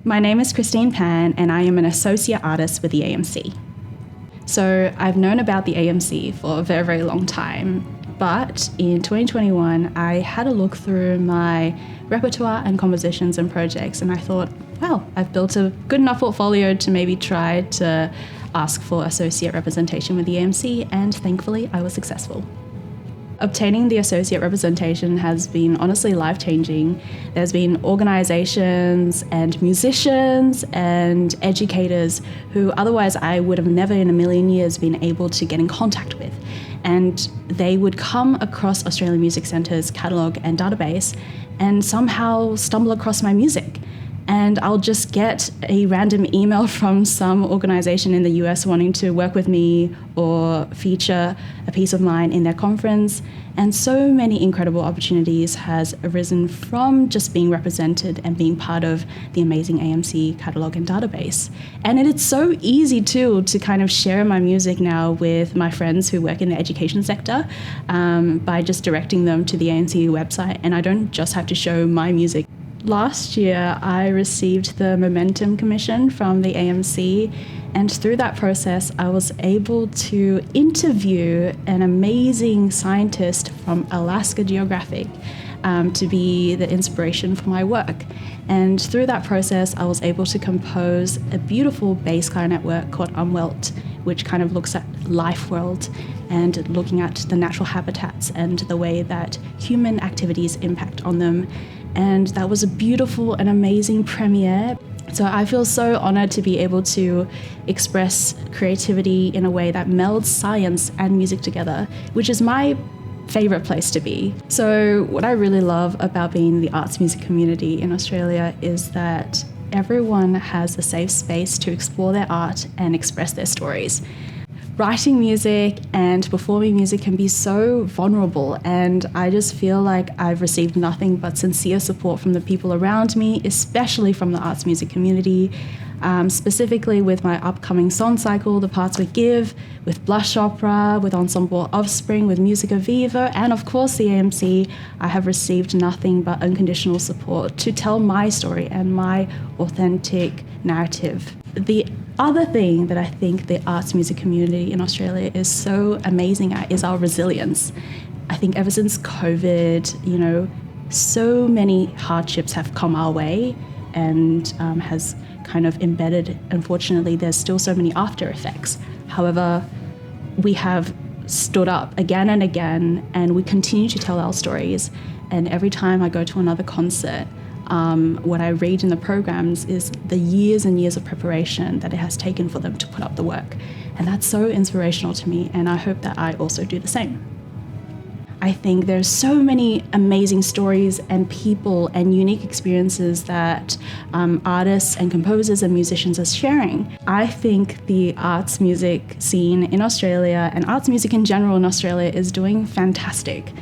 My name is Christine Pan and I am an associate artist with the AMC. So I've known about the AMC for a very, very long time, but in 2021 I had a look through my repertoire and compositions and projects and I thought, well, I've built a good enough portfolio to maybe try to ask for associate representation with the AMC, and thankfully I was successful. Obtaining the associate representation has been honestly life-changing. There's been organizations and musicians and educators who otherwise I would have never in a million years been able to get in contact with. And they would come across Australian Music Centre's catalogue and database and somehow stumble across my music. And I'll just get a random email from some organization in the US wanting to work with me or feature a piece of mine in their conference. And so many incredible opportunities has arisen from just being represented and being part of the amazing AMC catalogue and database. And it's so easy too to kind of share my music now with my friends who work in the education sector by just directing them to the AMC website. And I don't just have to show my music. Last year, I received the Momentum Commission from the AMC, and through that process, I was able to interview an amazing scientist from Alaska Geographic to be the inspiration for my work. And through that process, I was able to compose a beautiful bass clarinet work called Umwelt, which kind of looks at life world and looking at the natural habitats and the way that human activities impact on them. And that was a beautiful and amazing premiere. So I feel so honored to be able to express creativity in a way that melds science and music together, which is my favorite place to be. So what I really love about being in the arts music community in Australia is that everyone has a safe space to explore their art and express their stories. Writing music and performing music can be so vulnerable, and I just feel like I've received nothing but sincere support from the people around me, especially from the arts music community, specifically with my upcoming song cycle, The Parts We Give, with Blush Opera, with Ensemble Offspring, with Musica Viva, and of course the AMC. I have received nothing but unconditional support to tell my story and my authentic narrative. The other thing that I think the arts music community in Australia is so amazing at is our resilience. I think ever since COVID, so many hardships have come our way and has kind of embedded, unfortunately, there's still so many after effects. However, we have stood up again and again, and we continue to tell our stories. And every time I go to another concert, what I read in the programs is the years and years of preparation that it has taken for them to put up the work. And that's so inspirational to me, and I hope that I also do the same. I think there's so many amazing stories and people and unique experiences that artists and composers and musicians are sharing. I think the arts music scene in Australia and arts music in general in Australia is doing fantastic.